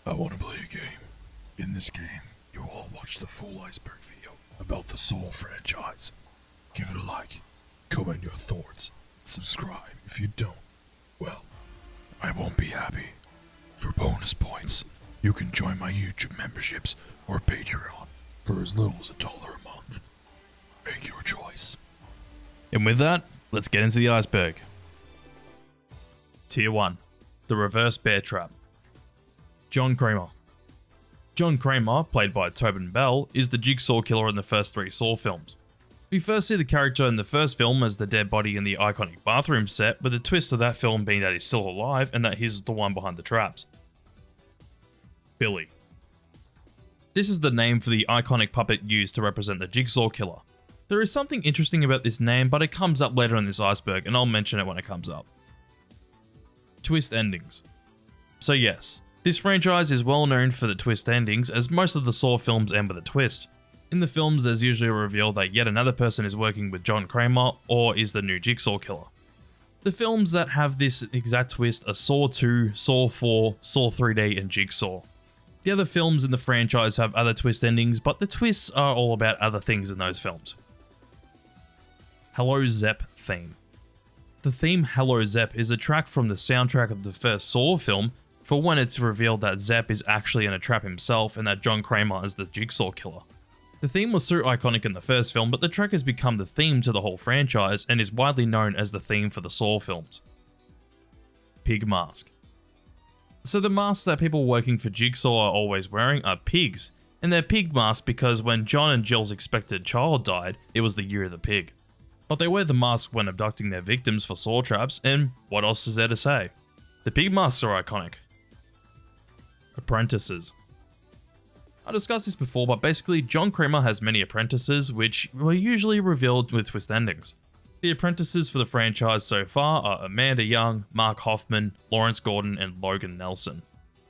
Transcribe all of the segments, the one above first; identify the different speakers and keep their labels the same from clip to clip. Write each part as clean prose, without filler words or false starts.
Speaker 1: I want to play a game. In this game, you all watch the full Iceberg video about the Soul franchise. Give it a like, comment your thoughts, subscribe. If you don't, well, I won't be happy. For bonus points, you can join my YouTube memberships or Patreon for as little as $1 a month. Make your choice.
Speaker 2: And with that, let's get into the iceberg. Tier 1. The Reverse Bear Trap. John Kramer. John Kramer, played by Tobin Bell, is the Jigsaw killer in the first 3 Saw films. We first see the character in the first film as the dead body in the iconic bathroom set, with the twist of that film being that he's still alive and that he's the one behind the traps. Billy. This is the name for the iconic puppet used to represent the Jigsaw killer. There is something interesting about this name, but it comes up later in this iceberg, and I'll mention it when it comes up. Twist endings. So yes, this franchise is well known for the twist endings, as most of the Saw films end with a twist. In the films, there's usually a reveal that yet another person is working with John Kramer, or is the new Jigsaw killer. The films that have this exact twist are Saw 2, Saw 4, Saw 3D, and Jigsaw. The other films in the franchise have other twist endings, but the twists are all about other things in those films. Hello Zep theme. The theme Hello Zep is a track from the soundtrack of the first Saw film, for when it's revealed that Zep is actually in a trap himself and that John Kramer is the Jigsaw killer. The theme was so iconic in the first film, but the track has become the theme to the whole franchise and is widely known as the theme for the Saw films. Pig mask. So the masks that people working for Jigsaw are always wearing are pigs, and they're pig masks because when John and Jill's expected child died, it was the year of the pig. But they wear the mask when abducting their victims for Saw traps, and what else is there to say? The pig masks are iconic. Apprentices. I discussed this before, but basically John Kramer has many apprentices, which were usually revealed with twist endings. The apprentices for the franchise so far are Amanda Young, Mark Hoffman, Lawrence Gordon, and Logan Nelson.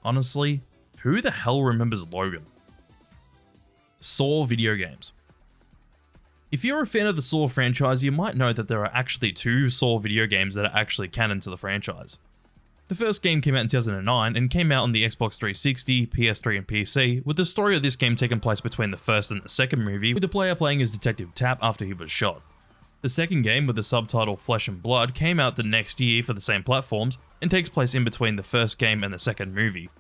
Speaker 2: Honestly, who the hell remembers Logan? Saw video games. If you're a fan of the Saw franchise, you might know that there are actually 2 Saw video games that are actually canon to the franchise. The first game came out in 2009 and came out on the Xbox 360, PS3 and PC, with the story of this game taking place between the first and the second movie, with the player playing as Detective Tapp after he was shot. The second game, with the subtitle Flesh and Blood, came out the next year for the same platforms, and takes place in between the first game and the second movie.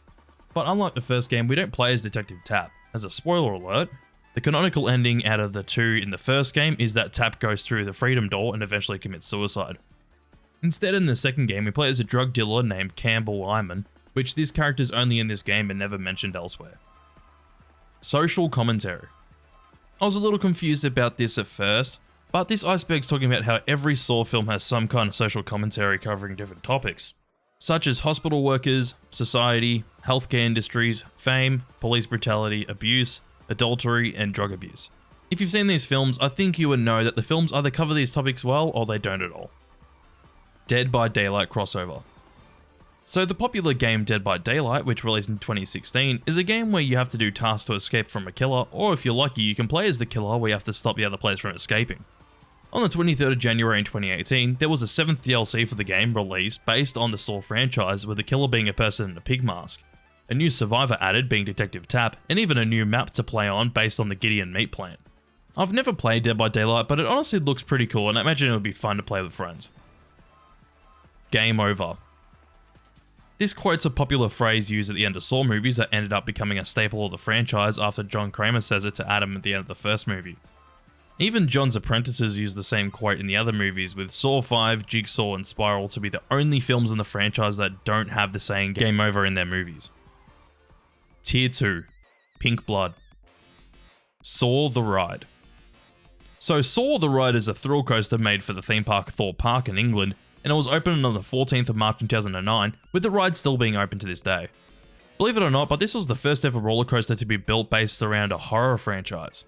Speaker 2: But unlike the first game, we don't play as Detective Tapp. As a spoiler alert, the canonical ending out of the 2 in the first game is that Tapp goes through the Freedom Door and eventually commits suicide. Instead, in the second game, we play as a drug dealer named Campbell Lyman, which this character is only in this game and never mentioned elsewhere. Social commentary. I was a little confused about this at first, but this iceberg's talking about how every Saw film has some kind of social commentary covering different topics, such as hospital workers, society, healthcare industries, fame, police brutality, abuse, adultery, and drug abuse. If you've seen these films, I think you would know that the films either cover these topics well or they don't at all. Dead by Daylight crossover. So the popular game Dead by Daylight, which released in 2016, is a game where you have to do tasks to escape from a killer, or if you're lucky you can play as the killer where you have to stop the other players from escaping. On the 23rd of January in 2018, there was a 7th DLC for the game released based on the Saw franchise, with the killer being a person in a pig mask, a new survivor added being Detective Tapp, and even a new map to play on based on the Gideon meat plant. I've never played Dead by Daylight, but it honestly looks pretty cool and I imagine it would be fun to play with friends. Game over. This quote's a popular phrase used at the end of Saw movies that ended up becoming a staple of the franchise after John Kramer says it to Adam at the end of the first movie. Even John's apprentices use the same quote in the other movies, with Saw 5, Jigsaw, and Spiral to be the only films in the franchise that don't have the saying game over in their movies. Tier 2. Pink Blood. Saw the Ride. So Saw the Ride is a thrill coaster made for the theme park Thorpe Park in England, and it was opened on the 14th of March in 2009, with the ride still being open to this day. Believe it or not, but this was the first ever roller coaster to be built based around a horror franchise.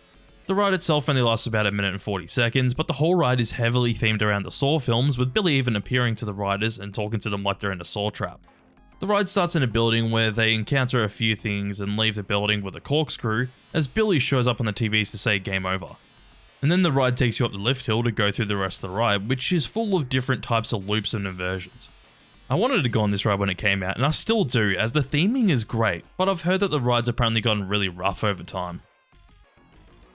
Speaker 2: The ride itself only lasts about 1 minute and 40 seconds, but the whole ride is heavily themed around the Saw films, with Billy even appearing to the riders and talking to them like they're in a Saw trap. The ride starts in a building where they encounter a few things and leave the building with a corkscrew, as Billy shows up on the TVs to say game over. And then the ride takes you up the lift hill to go through the rest of the ride, which is full of different types of loops and inversions. I wanted to go on this ride when it came out, and I still do, as the theming is great, but I've heard that the ride's apparently gotten really rough over time.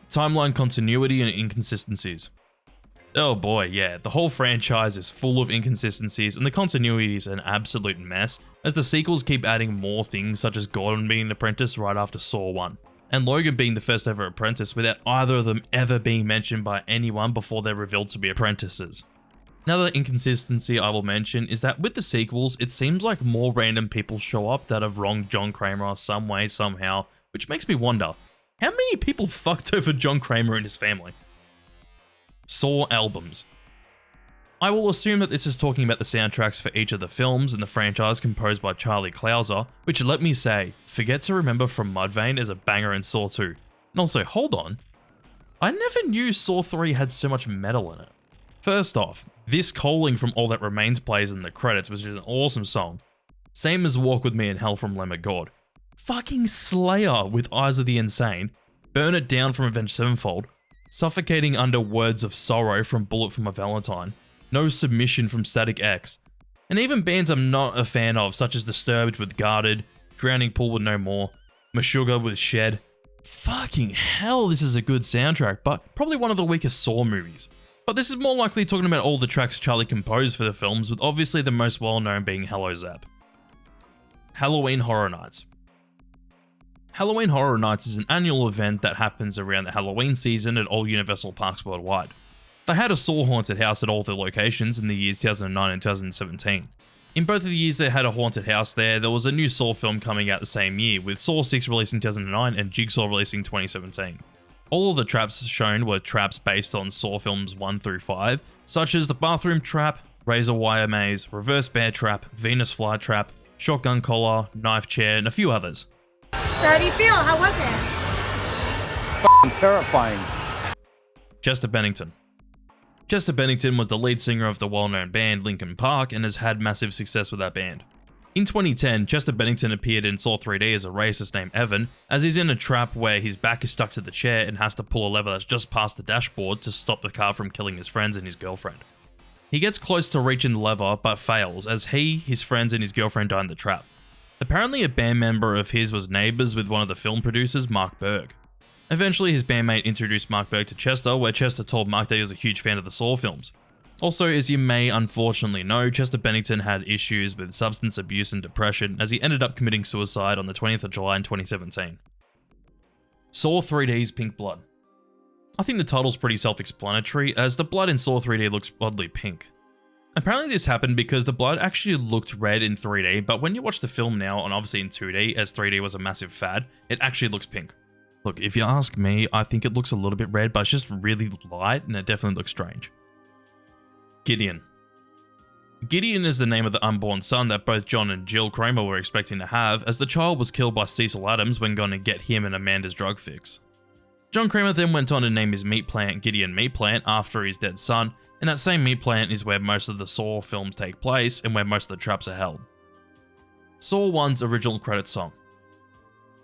Speaker 2: Timeline continuity and inconsistencies. Oh boy, yeah, the whole franchise is full of inconsistencies, and the continuity is an absolute mess, as the sequels keep adding more things such as Gordon being an apprentice right after Saw 1, and Logan being the first ever apprentice without either of them ever being mentioned by anyone before they're revealed to be apprentices. Another inconsistency I will mention is that with the sequels, it seems like more random people show up that have wronged John Kramer some way, somehow, which makes me wonder, how many people fucked over John Kramer and his family? Saw albums. I will assume that this is talking about the soundtracks for each of the films in the franchise composed by Charlie Clouser, which, let me say, Forget to Remember from Mudvayne is a banger in Saw 2. And also, hold on, I never knew Saw 3 had so much metal in it. First off, This Calling from All That Remains plays in the credits, which is an awesome song. Same as Walk With Me in Hell from Lamb of God. Fucking Slayer with Eyes of the Insane. Burn It Down from Avenged Sevenfold. Suffocating Under Words of Sorrow from Bullet for My Valentine. No Submission from Static X. And even bands I'm not a fan of, such as Disturbed with Guarded, Drowning Pool with No More, Meshuggah with Shed. Fucking hell, this is a good soundtrack, but probably one of the weakest Saw movies. But this is more likely talking about all the tracks Charlie composed for the films, with obviously the most well-known being Hello Zap. Halloween Horror Nights. Halloween Horror Nights is an annual event that happens around the Halloween season at all Universal parks worldwide. They had a Saw haunted house at all their locations in the years 2009 and 2017. In both of the years they had a haunted house there was a new Saw film coming out the same year, with Saw 6 releasing 2009 and Jigsaw releasing 2017. All of the traps shown were traps based on Saw films 1 through 5, such as the bathroom trap, razor wire maze, reverse bear trap, Venus fly trap, shotgun collar, knife chair, and a few others.
Speaker 3: So how do you feel? How was it?
Speaker 4: F***ing terrifying.
Speaker 2: Chester Bennington. Chester Bennington was the lead singer of the well-known band Linkin Park and has had massive success with that band. In 2010, Chester Bennington appeared in Saw 3D as a racist named Evan, as he's in a trap where his back is stuck to the chair and has to pull a lever that's just past the dashboard to stop the car from killing his friends and his girlfriend. He gets close to reaching the lever, but fails, as he, his friends, and his girlfriend die in the trap. Apparently a band member of his was neighbours with one of the film producers, Mark Berg. Eventually his bandmate introduced Mark Berg to Chester, where Chester told Mark that he was a huge fan of the Saw films. Also, as you may unfortunately know, Chester Bennington had issues with substance abuse and depression, as he ended up committing suicide on the 20th of July in 2017. Saw 3D's Pink Blood. I think the title's pretty self-explanatory, as the blood in Saw 3D looks oddly pink. Apparently this happened because the blood actually looked red in 3D, but when you watch the film now, and obviously in 2D, as 3D was a massive fad, it actually looks pink. Look, if you ask me, I think it looks a little bit red, but it's just really light, and it definitely looks strange. Gideon. Gideon is the name of the unborn son that both John and Jill Kramer were expecting to have, as the child was killed by Cecil Adams when going to get him and Amanda's drug fix. John Kramer then went on to name his meat plant Gideon Meat Plant after his dead son, and that same meat plant is where most of the Saw films take place and where most of the traps are held. Saw 1's original credits song.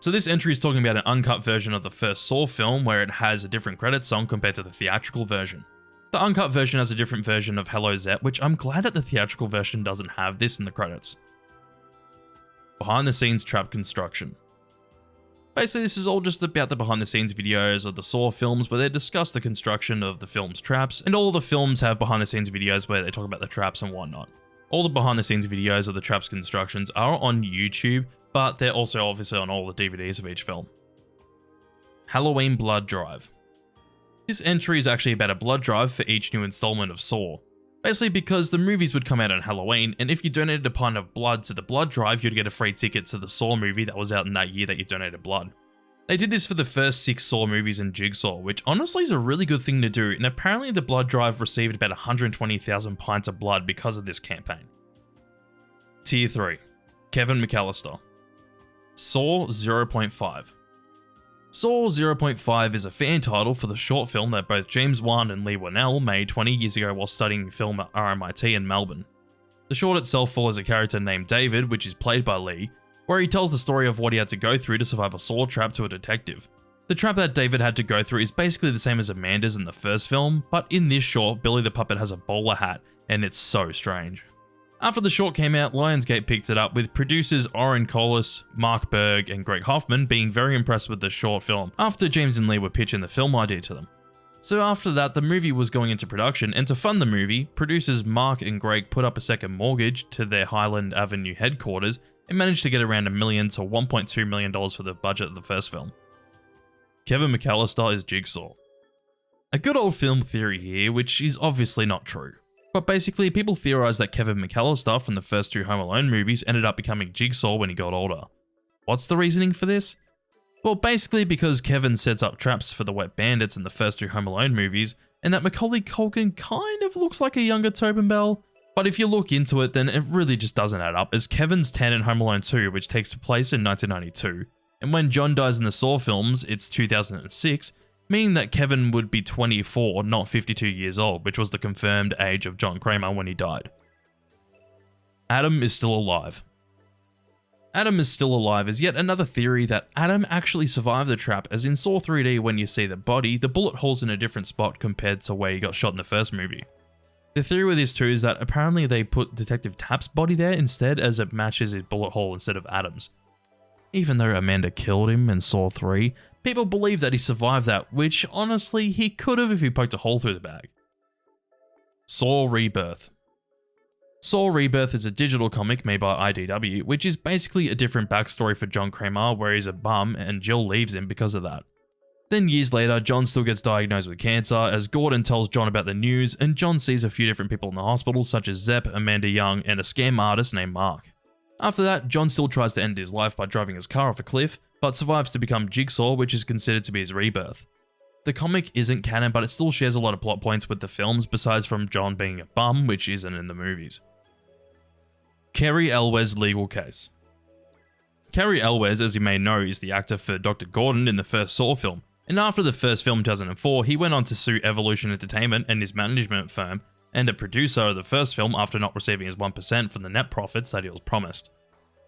Speaker 2: So this entry is talking about an uncut version of the first Saw film where it has a different credits song compared to the theatrical version. The uncut version has a different version of Hello Zep, which I'm glad that the theatrical version doesn't have this in the credits. Behind the scenes trap construction. Basically, this is all just about the behind the scenes videos of the Saw films where they discuss the construction of the film's traps, and all the films have behind the scenes videos where they talk about the traps and whatnot. All the behind the scenes videos of the traps constructions are on YouTube, but they're also obviously on all the DVDs of each film. Halloween Blood Drive. This entry is actually about a blood drive for each new installment of Saw. Basically because the movies would come out on Halloween, and if you donated a pint of blood to the blood drive, you'd get a free ticket to the Saw movie that was out in that year that you donated blood. They did this for the first 6 Saw movies and Jigsaw, which honestly is a really good thing to do, and apparently the blood drive received about 120,000 pints of blood because of this campaign. Tier 3. Kevin McAllister. Saw 0.5. Saw 0.5 is a fan title for the short film that both James Wan and Lee Winnell made 20 years ago while studying film at RMIT in Melbourne. The short itself follows a character named David, which is played by Lee, where he tells the story of what he had to go through to survive a Saw trap to a detective. The trap that David had to go through is basically the same as Amanda's in the first film, but in this short, Billy the Puppet has a bowler hat, and it's so strange. After the short came out, Lionsgate picked it up, with producers Oren Collis, Mark Berg, and Greg Hoffman being very impressed with the short film after James and Lee were pitching the film idea to them. So after that, the movie was going into production, and to fund the movie, producers Mark and Greg put up a second mortgage to their Highland Avenue headquarters and managed to get around $1 million to $1.2 million for the budget of the first film. Kevin McAllister is Jigsaw. A good old film theory here, which is obviously not true. But basically, people theorize that Kevin McAllister from the first 2 Home Alone movies ended up becoming Jigsaw when he got older. What's the reasoning for this? Well, basically because Kevin sets up traps for the Wet Bandits in the first 2 Home Alone movies, and that Macaulay Culkin kind of looks like a younger Tobin Bell. But if you look into it, then it really just doesn't add up, as Kevin's 10 in Home Alone 2, which takes place in 1992, and when John dies in the Saw films, it's 2006, meaning that Kevin would be 24, not 52 years old, which was the confirmed age of John Kramer when he died. Adam is still alive. Adam is still alive is yet another theory that Adam actually survived the trap, as in Saw 3D when you see the body, the bullet hole's in a different spot compared to where he got shot in the first movie. The theory with this too is that apparently they put Detective Tapp's body there instead, as it matches his bullet hole instead of Adam's. Even though Amanda killed him in Saw 3, people believe that he survived that, which honestly he could have if he poked a hole through the bag. Saw Rebirth. Saw Rebirth is a digital comic made by IDW, which is basically a different backstory for John Kramer, where he's a bum and Jill leaves him because of that. Then years later, John still gets diagnosed with cancer, as Gordon tells John about the news, and John sees a few different people in the hospital, such as Zepp, Amanda Young, and a scam artist named Mark. After that, John still tries to end his life by driving his car off a cliff, but survives to become Jigsaw, which is considered to be his rebirth. The comic isn't canon, but it still shares a lot of plot points with the films, besides from John being a bum, which isn't in the movies. Cary Elwes' legal case. Cary Elwes, as you may know, is the actor for Dr. Gordon in the first Saw film, and after the first film in 2004, he went on to sue Evolution Entertainment and his management firm, and a producer of the first film after not receiving his 1% from the net profits that he was promised.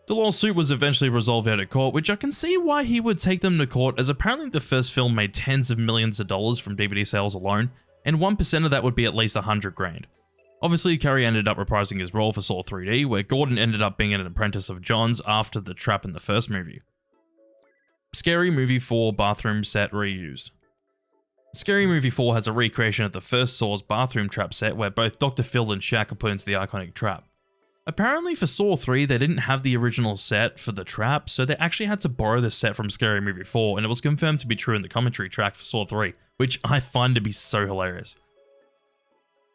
Speaker 2: The lawsuit was eventually resolved out of court, which I can see why he would take them to court, as apparently the first film made tens of millions of dollars from DVD sales alone, and 1% of that would be at least $100,000. Obviously, Cary ended up reprising his role for Saw 3D, where Gordon ended up being an apprentice of John's after the trap in the first movie. Scary Movie 4 bathroom set reused. Scary Movie 4 has a recreation of the first Saw's bathroom trap set, where both Dr. Phil and Shaq are put into the iconic trap. Apparently for Saw 3, they didn't have the original set for the trap, so they actually had to borrow the set from Scary Movie 4, and it was confirmed to be true in the commentary track for Saw 3, which I find to be so hilarious.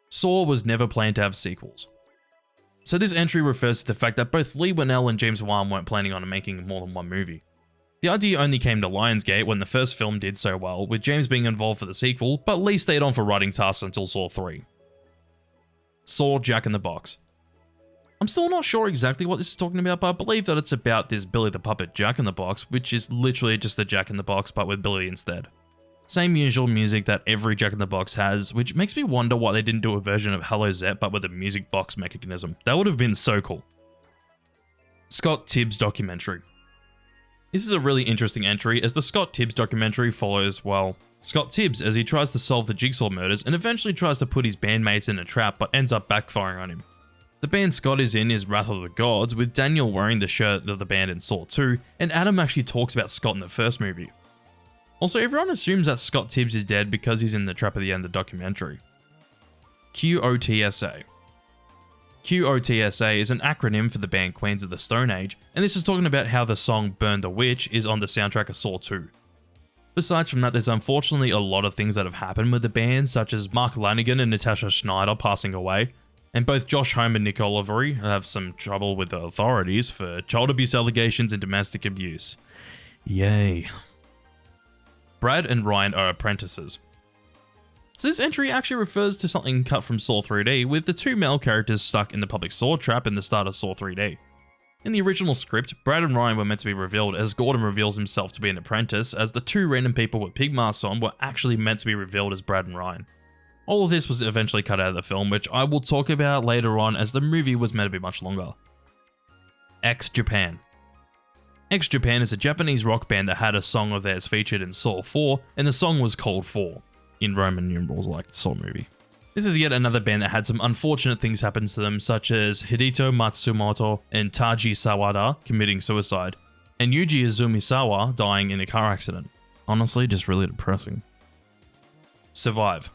Speaker 2: Saw was never planned to have sequels. So this entry refers to the fact that both Lee Winnell and James Wan weren't planning on making more than one movie. The idea only came to Lionsgate when the first film did so well, with James being involved for the sequel, but Lee stayed on for writing tasks until Saw 3. Saw Jack in the Box. I'm still not sure exactly what this is talking about, but I believe that it's about this Billy the Puppet Jack in the Box, which is literally just a Jack in the Box but with Billy instead. Same usual music that every Jack in the Box has, which makes me wonder why they didn't do a version of Hello Zepp but with a music box mechanism. That would have been so cool. Scott Tibbs documentary. This is a really interesting entry, as the Scott Tibbs documentary follows, well, Scott Tibbs as he tries to solve the Jigsaw murders and eventually tries to put his bandmates in a trap but ends up backfiring on him. The band Scott is in is Wrath of the Gods, with Daniel wearing the shirt of the band in Saw 2, and Adam actually talks about Scott in the first movie. Also, everyone assumes that Scott Tibbs is dead because he's in the trap at the end of the documentary. QOTSA. QOTSA is an acronym for the band Queens of the Stone Age, and this is talking about how the song Burn the Witch is on the soundtrack of Saw 2. Besides from that, there's unfortunately a lot of things that have happened with the band, such as Mark Lanigan and Natasha Schneider passing away, and both Josh Homme and Nick Oliveri have some trouble with the authorities for child abuse allegations and domestic abuse. Yay. Brad and Ryan are apprentices. So this entry actually refers to something cut from Saw 3D, with the two male characters stuck in the public Saw trap in the start of Saw 3D. In the original script, Brad and Ryan were meant to be revealed as Gordon reveals himself to be an apprentice, as the two random people with pig masks on were actually meant to be revealed as Brad and Ryan. All of this was eventually cut out of the film, which I will talk about later on, as the movie was meant to be much longer. X Japan. X Japan is a Japanese rock band that had a song of theirs featured in Saw 4, and the song was called 4, in Roman numerals like the Saw movie. This is yet another band that had some unfortunate things happen to them, such as Hideo Matsumoto and Taji Sawada committing suicide, and Yuji Izumisawa dying in a car accident. Honestly, just really depressing. Survive.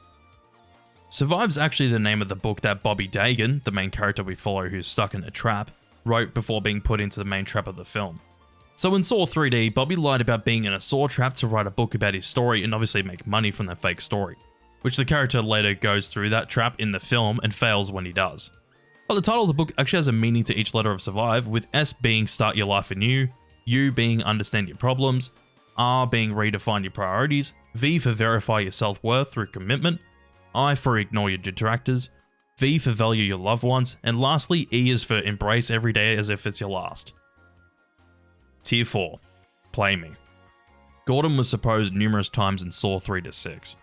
Speaker 2: Survive's actually the name of the book that Bobby Dagan, the main character we follow who's stuck in a trap, wrote before being put into the main trap of the film. So in Saw 3D, Bobby lied about being in a Saw trap to write a book about his story and obviously make money from that fake story, which the character later goes through that trap in the film and fails when he does. But the title of the book actually has a meaning to each letter of Survive, with S being start your life anew, U being understand your problems, R being redefine your priorities, V for verify your self-worth through commitment, I for ignore your detractors, V for value your loved ones, and lastly E is for embrace every day as if it's your last. Tier 4. Play Me. Gordon was supposed numerous times in Saw 3-6.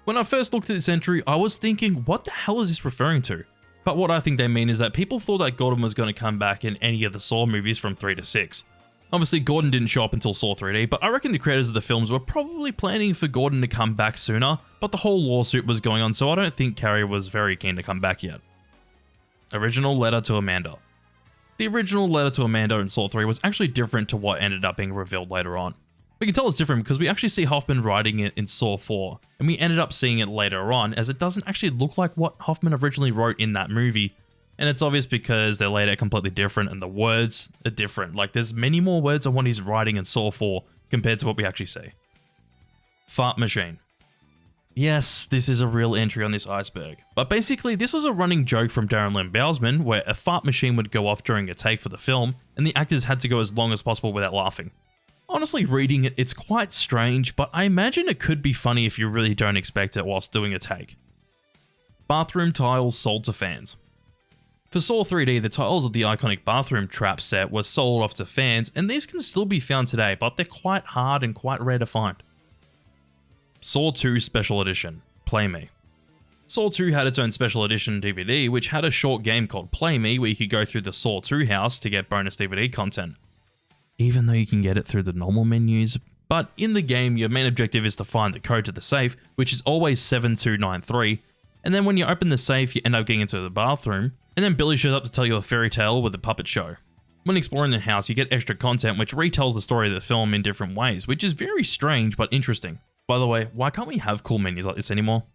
Speaker 2: When I first looked at this entry, I was thinking, what the hell is this referring to? But what I think they mean is that people thought that Gordon was going to come back in any of the Saw movies from 3 to 6. Obviously, Gordon didn't show up until Saw 3D, but I reckon the creators of the films were probably planning for Gordon to come back sooner, but the whole lawsuit was going on, so I don't think Carrie was very keen to come back yet. Original letter to Amanda. The original letter to Amanda in Saw 3 was actually different to what ended up being revealed later on. We can tell it's different because we actually see Hoffman writing it in Saw 4, and we ended up seeing it later on as it doesn't actually look like what Hoffman originally wrote in that movie, and it's obvious because they're laid out completely different and the words are different. Like, there's many more words on what he's writing in Saw 4 compared to what we actually see. Fart machine. Yes, this is a real entry on this iceberg, but basically this was a running joke from Darren Lynn Bousman where a fart machine would go off during a take for the film, and the actors had to go as long as possible without laughing. Honestly, reading it, it's quite strange, but I imagine it could be funny if you really don't expect it whilst doing a take. Bathroom tiles sold to fans. For Saw 3D, the tiles of the iconic bathroom trap set were sold off to fans, and these can still be found today, but they're quite hard and quite rare to find. Saw 2 Special Edition, Play Me. Saw 2 had its own Special Edition DVD, which had a short game called Play Me, where you could go through the Saw 2 house to get bonus DVD content. Even though you can get it through the normal menus, but in the game, your main objective is to find the code to the safe, which is always 7293, and then when you open the safe, you end up getting into the bathroom, and then Billy shows up to tell you a fairy tale with a puppet show. When exploring the house, you get extra content which retells the story of the film in different ways, which is very strange but interesting. By the way, why can't we have cool menus like this anymore?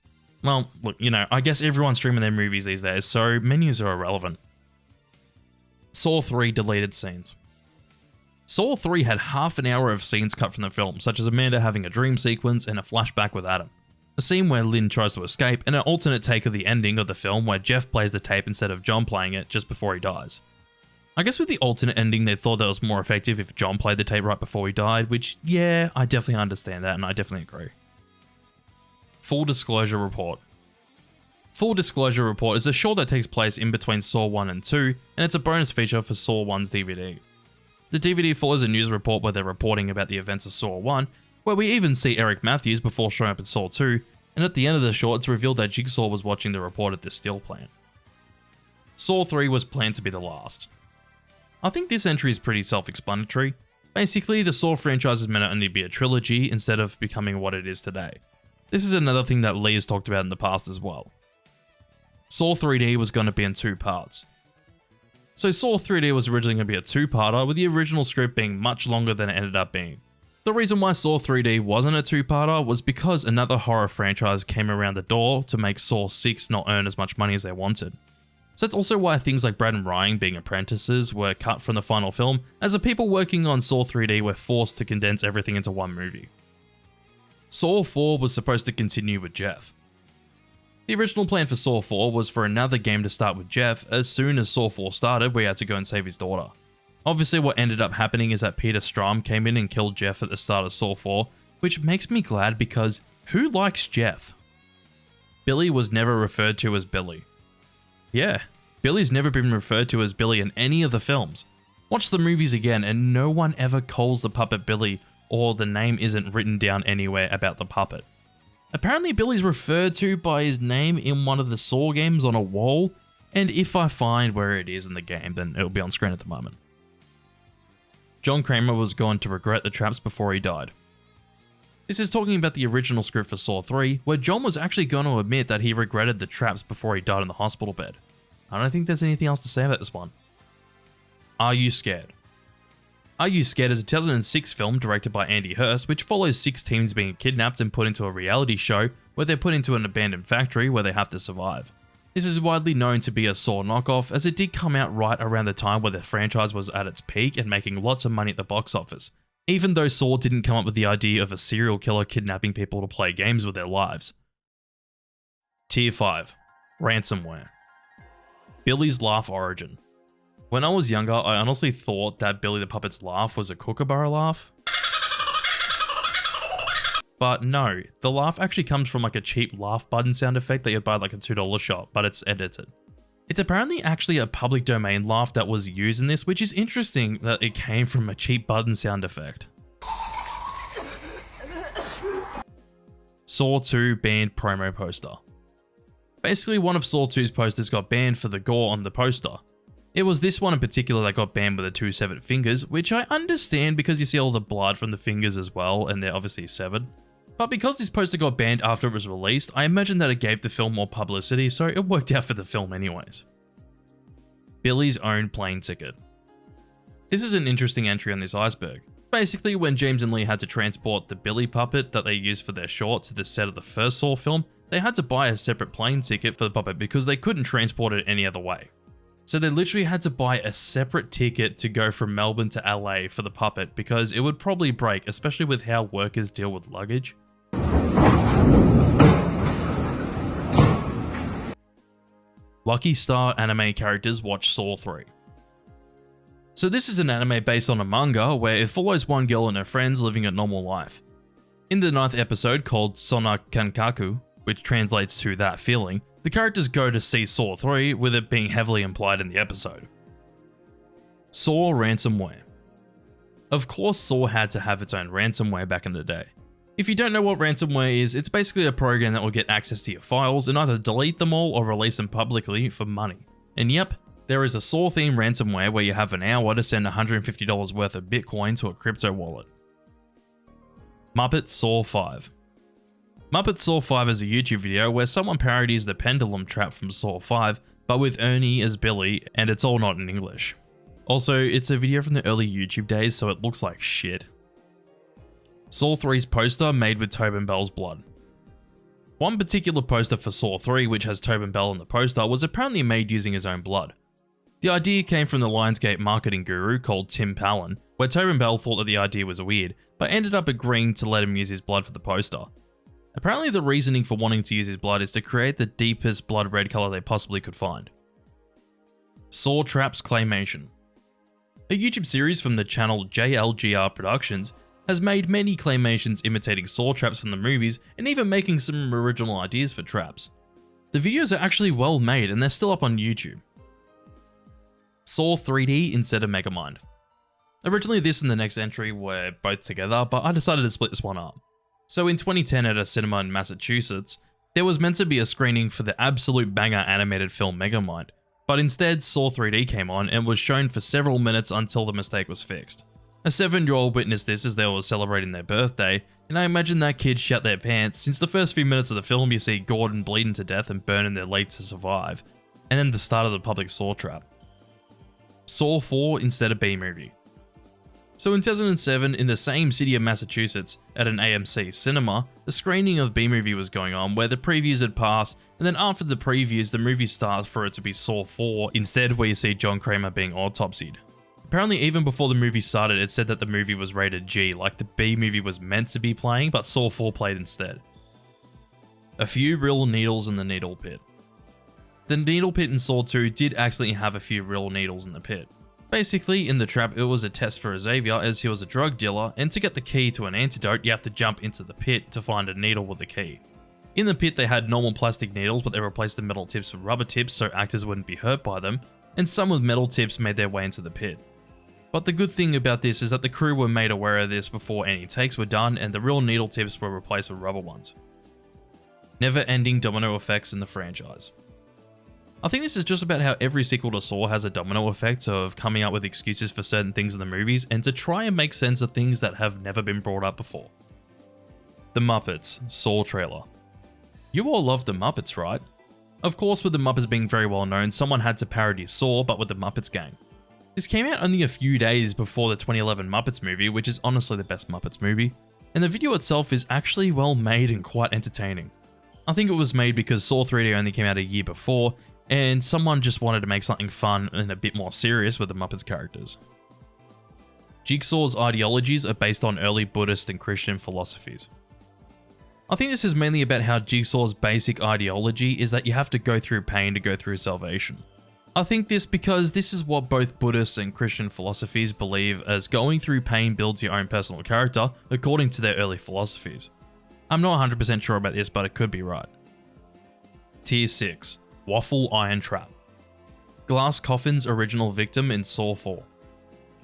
Speaker 2: Well, look, I guess everyone's streaming their movies these days, so menus are irrelevant. Saw 3 deleted scenes. Saw 3 had half an hour of scenes cut from the film, such as Amanda having a dream sequence and a flashback with Adam. A scene where Lynn tries to escape, and an alternate take of the ending of the film where Jeff plays the tape instead of John playing it just before he dies. I guess with the alternate ending, they thought that was more effective if John played the tape right before he died, which, yeah, I definitely understand that, and I definitely agree. Full Disclosure Report. Full Disclosure Report is a short that takes place in between Saw 1 and 2, and it's a bonus feature for Saw 1's DVD. The DVD follows a news report where they're reporting about the events of Saw 1, where we even see Eric Matthews before showing up in Saw 2, and at the end of the short it's revealed that Jigsaw was watching the report at the steel plant. Saw 3 was planned to be the last. I think this entry is pretty self-explanatory. Basically, the Saw franchise is meant to only be a trilogy instead of becoming what it is today. This is another thing that Lee has talked about in the past as well. Saw 3D was going to be in 2 parts. So Saw 3D was originally going to be a 2-parter, with the original script being much longer than it ended up being. The reason why Saw 3D wasn't a 2-parter was because another horror franchise came around the door to make Saw 6 not earn as much money as they wanted. So that's also why things like Brad and Ryan being apprentices were cut from the final film, as the people working on Saw 3D were forced to condense everything into one movie. Saw 4 was supposed to continue with Jeff. The original plan for Saw 4 was for another game to start with Jeff as soon as Saw 4 started, where he had to go and save his daughter. Obviously what ended up happening is that Peter Strahm came in and killed Jeff at the start of Saw 4, which makes me glad because who likes Jeff? Billy was never referred to as Billy. Yeah, Billy's never been referred to as Billy in any of the films. Watch the movies again and no one ever calls the puppet Billy, or the name isn't written down anywhere about the puppet. Apparently Billy's referred to by his name in one of the Saw games on a wall, and if I find where it is in the game, then it'll be on screen at the moment. John Kramer was going to regret the traps before he died. This is talking about the original script for Saw 3, where John was actually going to admit that he regretted the traps before he died in the hospital bed. I don't think there's anything else to say about this one. Are You Scared? Are You Scared is a 2006 film directed by Andy Hurst, which follows 6 teens being kidnapped and put into a reality show where they're put into an abandoned factory where they have to survive. This is widely known to be a Saw knockoff, as it did come out right around the time where the franchise was at its peak and making lots of money at the box office, even though Saw didn't come up with the idea of a serial killer kidnapping people to play games with their lives. Tier 5. Ransomware. Billy's laugh origin. When I was younger, I honestly thought that Billy the Puppet's laugh was a kookaburra laugh. But no, the laugh actually comes from like a cheap laugh button sound effect that you'd buy at like a $2 shop, but it's edited. It's apparently actually a public domain laugh that was used in this, which is interesting that it came from a cheap button sound effect. Saw 2 banned promo poster. Basically, one of Saw 2's posters got banned for the gore on the poster. It was this one in particular that got banned with the 2 severed fingers, which I understand because you see all the blood from the fingers as well, and they're obviously severed. But because this poster got banned after it was released, I imagine that it gave the film more publicity, so it worked out for the film anyways. Billy's own plane ticket. This is an interesting entry on this iceberg. Basically, when James and Lee had to transport the Billy puppet that they used for their short to the set of the first Saw film, they had to buy a separate plane ticket for the puppet because they couldn't transport it any other way. So they literally had to buy a separate ticket to go from Melbourne to LA for the puppet because it would probably break, especially with how workers deal with luggage. Lucky Star anime characters watch Saw 3. So this is an anime based on a manga where it follows one girl and her friends living a normal life. In the 9th episode called Sona Kankaku, which translates to That Feeling, the characters go to see Saw 3, with it being heavily implied in the episode. Saw ransomware. Of course, Saw had to have its own ransomware back in the day. If you don't know what ransomware is, it's basically a program that will get access to your files and either delete them all or release them publicly for money. And yep, there is a Saw-themed ransomware where you have an hour to send $150 worth of Bitcoin to a crypto wallet. Muppet Saw 5. Muppet Saw 5 is a YouTube video where someone parodies the pendulum trap from Saw 5, but with Ernie as Billy, and it's all not in English. Also, it's a video from the early YouTube days, so it looks like shit. Saw 3's poster made with Tobin Bell's blood. One particular poster for Saw 3, which has Tobin Bell in the poster, was apparently made using his own blood. The idea came from the Lionsgate marketing guru called Tim Pallin, where Tobin Bell thought that the idea was weird, but ended up agreeing to let him use his blood for the poster. Apparently the reasoning for wanting to use his blood is to create the deepest blood red color they possibly could find. Saw Traps Claymation. A YouTube series from the channel JLGR Productions has made many claymations imitating Saw traps from the movies and even making some original ideas for traps. The videos are actually well made and they're still up on YouTube. Saw 3D instead of Megamind. Originally this and the next entry were both together, but I decided to split this one up. So in 2010 at a cinema in Massachusetts, there was meant to be a screening for the absolute banger animated film Megamind, but instead Saw 3D came on and was shown for several minutes until the mistake was fixed. A 7-year-old witnessed this as they were celebrating their birthday, and I imagine that kid shat their pants since the first few minutes of the film you see Gordon bleeding to death and burning their leg to survive, and then the start of the public Saw trap. Saw 4 instead of B-movie. So in 2007, in the same city of Massachusetts, at an AMC cinema, the screening of B-movie was going on where the previews had passed, and then after the previews the movie starts for it to be Saw 4 instead, where you see John Kramer being autopsied. Apparently even before the movie started it said that the movie was rated G, like the B-movie was meant to be playing, but Saw 4 played instead. A few real needles in the needle pit. The needle pit in Saw 2 did actually have a few real needles in the pit. Basically, in the trap it was a test for Xavier as he was a drug dealer, and to get the key to an antidote you have to jump into the pit to find a needle with the key. In the pit they had normal plastic needles, but they replaced the metal tips with rubber tips so actors wouldn't be hurt by them, and some with metal tips made their way into the pit. But the good thing about this is that the crew were made aware of this before any takes were done, and the real needle tips were replaced with rubber ones. Never-ending domino effects in the franchise. I think this is just about how every sequel to Saw has a domino effect of coming up with excuses for certain things in the movies and to try and make sense of things that have never been brought up before. The Muppets Saw trailer. You all love The Muppets, right? Of course, with The Muppets being very well known, someone had to parody Saw, but with the Muppets gang. This came out only a few days before the 2011 Muppets movie, which is honestly the best Muppets movie, and the video itself is actually well made and quite entertaining. I think it was made because Saw 3D only came out a year before, and someone just wanted to make something fun and a bit more serious with the Muppets characters. Jigsaw's ideologies are based on early Buddhist and Christian philosophies. I think this is mainly about how Jigsaw's basic ideology is that you have to go through pain to go through salvation. I think this because this is what both Buddhist and Christian philosophies believe, as going through pain builds your own personal character according to their early philosophies. I'm not 100% sure about this, but it could be right. Tier 6. Waffle Iron Trap. Glass Coffin's original victim in Saw 4.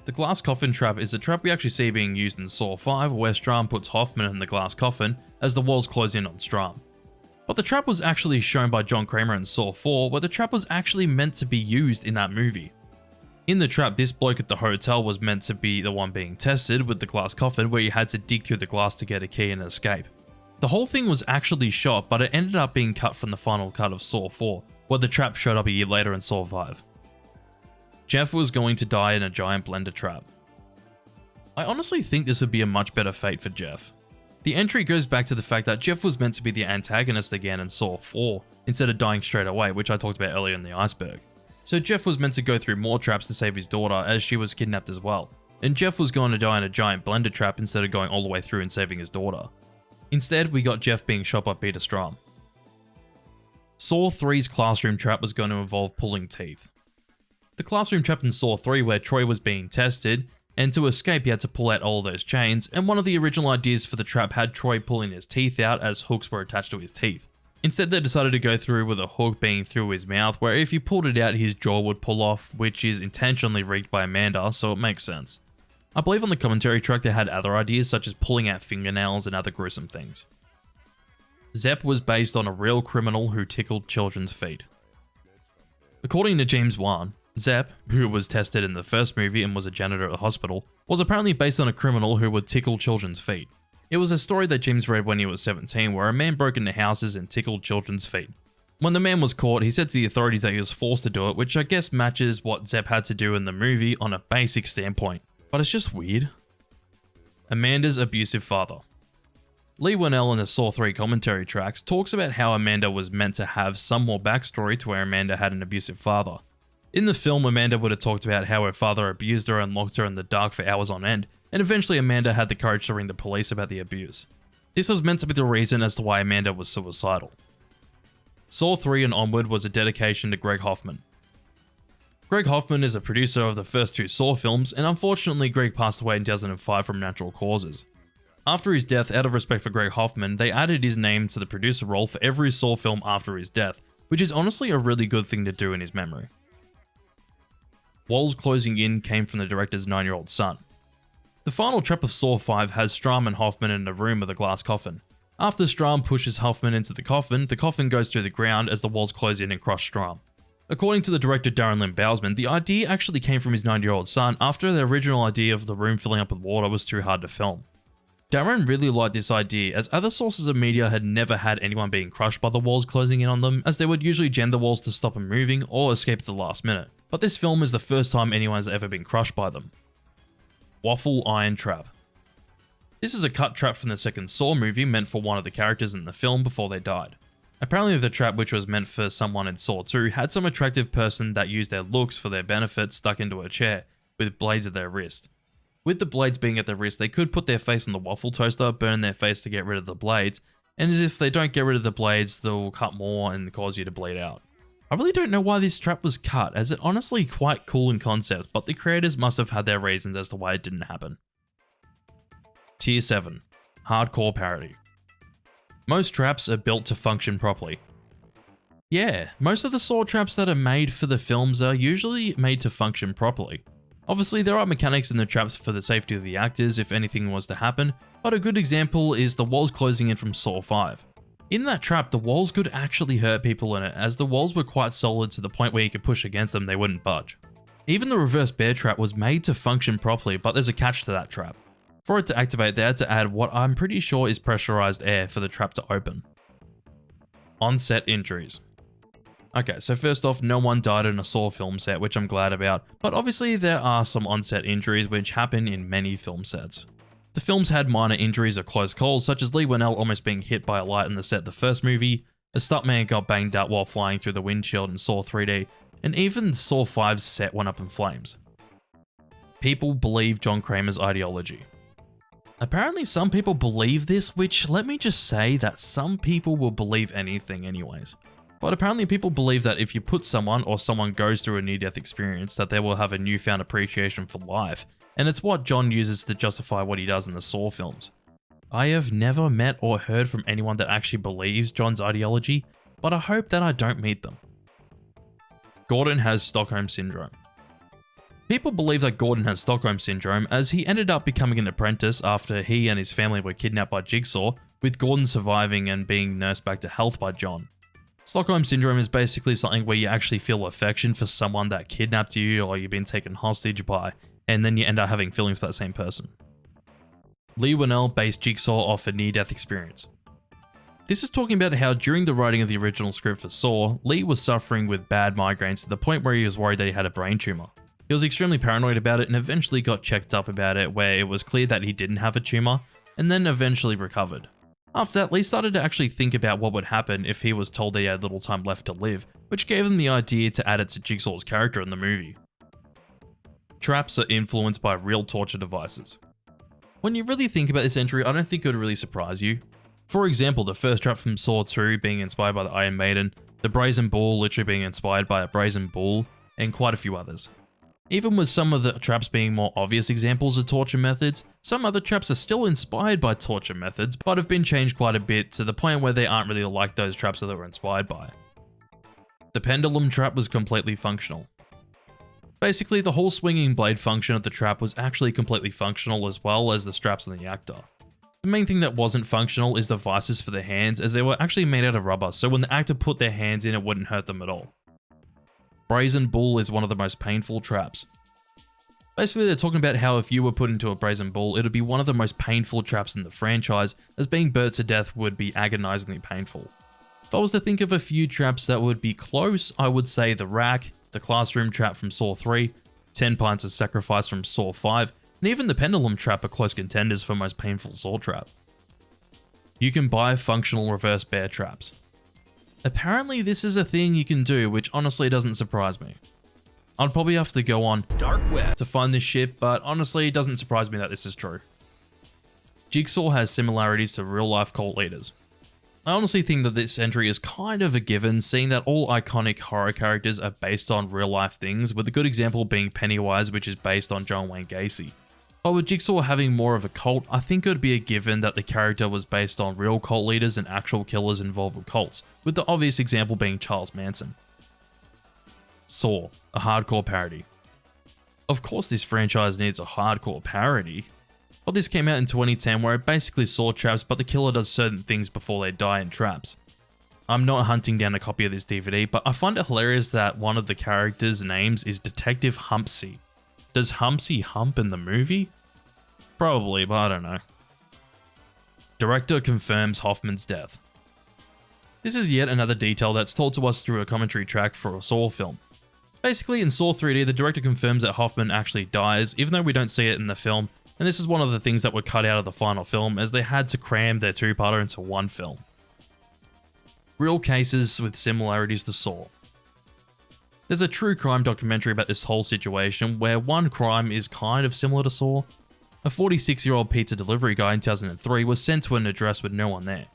Speaker 2: The glass coffin trap is a trap we actually see being used in Saw 5, where Strahm puts Hoffman in the glass coffin as the walls close in on Strahm. But the trap was actually shown by John Kramer in Saw 4, where the trap was actually meant to be used in that movie. In the trap, this bloke at the hotel was meant to be the one being tested with the glass coffin, where you had to dig through the glass to get a key and escape. The whole thing was actually shot, but it ended up being cut from the final cut of Saw 4, where the trap showed up a year later in Saw 5. Jeff was going to die in a giant blender trap. I honestly think this would be a much better fate for Jeff. The entry goes back to the fact that Jeff was meant to be the antagonist again in Saw 4, instead of dying straight away, which I talked about earlier in the Iceberg. So Jeff was meant to go through more traps to save his daughter, as she was kidnapped as well, and Jeff was going to die in a giant blender trap instead of going all the way through and saving his daughter. Instead, we got Jeff being shot by Peter Strahm. Saw 3's classroom trap was going to involve pulling teeth. The classroom trap in Saw 3, where Troy was being tested, and to escape he had to pull out all those chains, and one of the original ideas for the trap had Troy pulling his teeth out as hooks were attached to his teeth. Instead, they decided to go through with a hook being through his mouth, where if you pulled it out his jaw would pull off, which is intentionally rigged by Amanda, so it makes sense. I believe on the commentary track they had other ideas such as pulling out fingernails and other gruesome things. Zepp was based on a real criminal who tickled children's feet. According to James Wan, Zepp, who was tested in the first movie and was a janitor at the hospital, was apparently based on a criminal who would tickle children's feet. It was a story that James read when he was 17, where a man broke into houses and tickled children's feet. When the man was caught, he said to the authorities that he was forced to do it, which I guess matches what Zepp had to do in the movie on a basic standpoint. But it's just weird. Amanda's abusive father. Lee Winnell in the Saw 3 commentary tracks talks about how Amanda was meant to have some more backstory to where Amanda had an abusive father. In the film, Amanda would have talked about how her father abused her and locked her in the dark for hours on end, and eventually Amanda had the courage to ring the police about the abuse. This was meant to be the reason as to why Amanda was suicidal. Saw 3 and onward was a dedication to Greg Hoffman. Greg Hoffman is a producer of the first two Saw films, and unfortunately Greg passed away in 2005 from natural causes. After his death, out of respect for Greg Hoffman, they added his name to the producer role for every Saw film after his death, which is honestly a really good thing to do in his memory. Walls closing in came from the director's 9-year-old son. The final trap of Saw 5 has Strahm and Hoffman in a room with a glass coffin. After Strahm pushes Hoffman into the coffin goes through the ground as the walls close in and crush Strahm. According to the director Darren Lynn Bousman, the idea actually came from his 9-year-old son after the original idea of the room filling up with water was too hard to film. Darren really liked this idea, as other sources of media had never had anyone being crushed by the walls closing in on them, as they would usually jam the walls to stop them moving or escape at the last minute. But this film is the first time anyone's ever been crushed by them. Waffle Iron Trap. This is a cut trap from the second Saw movie meant for one of the characters in the film before they died. Apparently the trap, which was meant for someone in Saw 2, had some attractive person that used their looks for their benefit stuck into a chair, with blades at their wrist. With the blades being at their wrist, they could put their face on the waffle toaster, burn their face to get rid of the blades, and as if they don't get rid of the blades, they'll cut more and cause you to bleed out. I really don't know why this trap was cut, as it honestly quite cool in concept, but the creators must have had their reasons as to why it didn't happen. Tier 7. Hardcore Parody. Most traps are built to function properly. Yeah, most of the Saw traps that are made for the films are usually made to function properly. Obviously, there are mechanics in the traps for the safety of the actors if anything was to happen, but a good example is the walls closing in from Saw 5. In that trap, the walls could actually hurt people in it, as the walls were quite solid to the point where you could push against them, they wouldn't budge. Even the reverse bear trap was made to function properly, but there's a catch to that trap. For it to activate, they had to add what I'm pretty sure is pressurized air for the trap to open. On-set injuries. Okay, so first off, no one died in a Saw film set, which I'm glad about, but obviously there are some on-set injuries which happen in many film sets. The films had minor injuries or close calls, such as Lee Winnell almost being hit by a light in the set the first movie, a stuntman got banged out while flying through the windshield in Saw 3D, and even Saw 5's set went up in flames. People believe John Kramer's ideology. Apparently some people believe this, which let me just say that some people will believe anything anyways. But apparently people believe that if you put someone or someone goes through a near-death experience that they will have a newfound appreciation for life, and it's what John uses to justify what he does in the Saw films. I have never met or heard from anyone that actually believes John's ideology, but I hope that I don't meet them. Gordon has Stockholm Syndrome. People believe that Gordon has Stockholm Syndrome as he ended up becoming an apprentice after he and his family were kidnapped by Jigsaw, with Gordon surviving and being nursed back to health by John. Stockholm Syndrome is basically something where you actually feel affection for someone that kidnapped you or you've been taken hostage by, and then you end up having feelings for that same person. Lee Winnell based Jigsaw off a near-death experience. This is talking about how during the writing of the original script for Saw, Lee was suffering with bad migraines to the point where he was worried that he had a brain tumor. He was extremely paranoid about it and eventually got checked up about it, where it was clear that he didn't have a tumor, and then eventually recovered. After that, Lee started to actually think about what would happen if he was told that he had little time left to live, which gave him the idea to add it to Jigsaw's character in the movie. Traps are influenced by real torture devices. When you really think about this entry, I don't think it would really surprise you. For example, the first trap from Saw 2 being inspired by the Iron Maiden, the Brazen Bull literally being inspired by a Brazen Bull, and quite a few others. Even with some of the traps being more obvious examples of torture methods, some other traps are still inspired by torture methods, but have been changed quite a bit to the point where they aren't really like those traps that they were inspired by. The pendulum trap was completely functional. Basically, the whole swinging blade function of the trap was actually completely functional, as well as the straps on the actor. The main thing that wasn't functional is the vices for the hands, as they were actually made out of rubber, so when the actor put their hands in, it wouldn't hurt them at all. Brazen Bull is one of the most painful traps. Basically, they're talking about how if you were put into a Brazen Bull, it would be one of the most painful traps in the franchise, as being burnt to death would be agonizingly painful. If I was to think of a few traps that would be close, I would say the rack, the classroom trap from Saw 3, 10 pints of sacrifice from Saw 5, and even the pendulum trap are close contenders for most painful Saw trap. You can buy functional reverse bear traps. Apparently this is a thing you can do, which honestly doesn't surprise me. I'd probably have to go on Dark Web to find this shit, but honestly it doesn't surprise me that this is true. Jigsaw has similarities to real life cult leaders. I honestly think that this entry is kind of a given, seeing that all iconic horror characters are based on real life things, with a good example being Pennywise, which is based on John Wayne Gacy. But with Jigsaw having more of a cult, I think it would be a given that the character was based on real cult leaders and actual killers involved with cults, with the obvious example being Charles Manson. Saw, a hardcore parody. Of course this franchise needs a hardcore parody. Well, this came out in 2010 where it basically saw traps, but the killer does certain things before they die in traps. I'm not hunting down a copy of this DVD, but I find it hilarious that one of the characters' names is Detective Humpsy. Does Humpsy hump in the movie? Probably, but I don't know. Director confirms Hoffman's death. This is yet another detail that's told to us through a commentary track for a Saw film. Basically, in Saw 3D, the director confirms that Hoffman actually dies, even though we don't see it in the film, and this is one of the things that were cut out of the final film, as they had to cram their two-parter into one film. Real cases with similarities to Saw. There's a true crime documentary about this whole situation, where one crime is kind of similar to Saw. A 46-year-old pizza delivery guy in 2003 was sent to an address with no one there.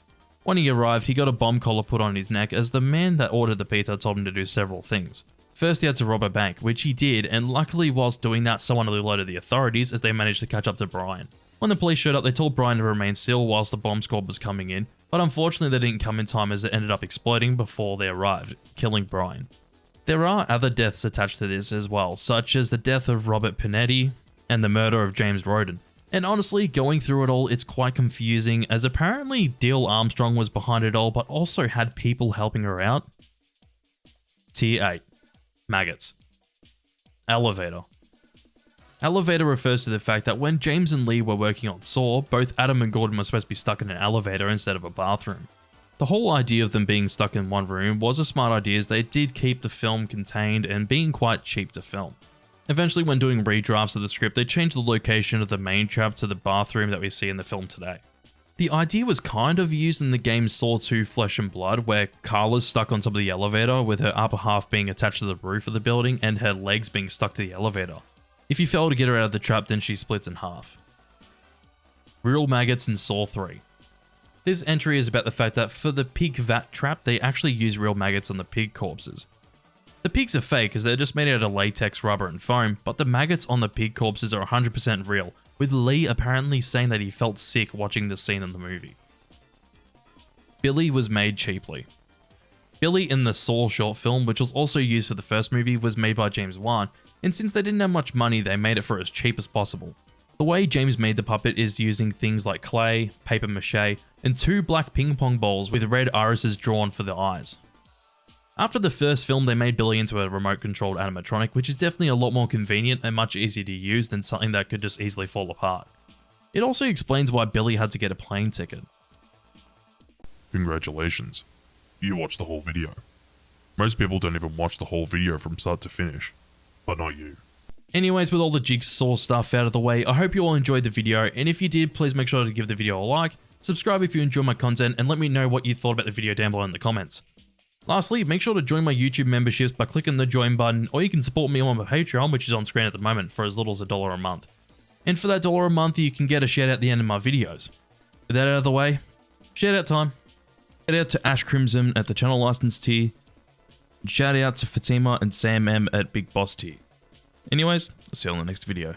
Speaker 2: When he arrived, he got a bomb collar put on his neck, as the man that ordered the pizza told him to do several things. First, he had to rob a bank, which he did, and luckily whilst doing that, someone alerted the authorities as they managed to catch up to Brian. When the police showed up, they told Brian to remain still whilst the bomb squad was coming in, but unfortunately they didn't come in time as it ended up exploding before they arrived, killing Brian. There are other deaths attached to this as well, such as the death of Robert Pinetti and the murder of James Roden. And honestly, going through it all, it's quite confusing, as apparently Dale Armstrong was behind it all, but also had people helping her out. Tier 8. Maggots. Elevator. Elevator refers to the fact that when James and Lee were working on Saw, both Adam and Gordon were supposed to be stuck in an elevator instead of a bathroom. The whole idea of them being stuck in one room was a smart idea, as they did keep the film contained and being quite cheap to film. Eventually, when doing redrafts of the script, they changed the location of the main trap to the bathroom that we see in the film today. The idea was kind of used in the game Saw 2 Flesh and Blood, where Carla's stuck on top of the elevator with her upper half being attached to the roof of the building and her legs being stuck to the elevator. If you fail to get her out of the trap, then she splits in half. Real maggots in Saw 3. This entry is about the fact that for the pig vat trap, they actually use real maggots on the pig corpses. The pigs are fake as they're just made out of latex, rubber and foam, but the maggots on the pig corpses are 100% real, with Lee apparently saying that he felt sick watching this scene in the movie. Billy was made cheaply. Billy in the Saw short film, which was also used for the first movie, was made by James Wan, and since they didn't have much money, they made it for as cheap as possible. The way James made the puppet is using things like clay, paper mache, and 2 black ping pong balls with red irises drawn for the eyes. After the first film, they made Billy into a remote-controlled animatronic, which is definitely a lot more convenient and much easier to use than something that could just easily fall apart. It also explains why Billy had to get a plane ticket.
Speaker 1: Congratulations. You watched the whole video. Most people don't even watch the whole video from start to finish. But not you.
Speaker 2: Anyways, with all the Jigsaw stuff out of the way, I hope you all enjoyed the video, and if you did, please make sure to give the video a like, subscribe if you enjoy my content, and let me know what you thought about the video down below in the comments. Lastly, make sure to join my YouTube memberships by clicking the join button, or you can support me on my Patreon, which is on screen at the moment, for as little as $1 a month. And for that $1 a month, you can get a shout out at the end of my videos. With that out of the way, shout out time. Shout out to Ash Crimson at the channel license tier. Shout out to Fatima and Sam M at Big Boss tier. Anyways, I'll see you on the next video.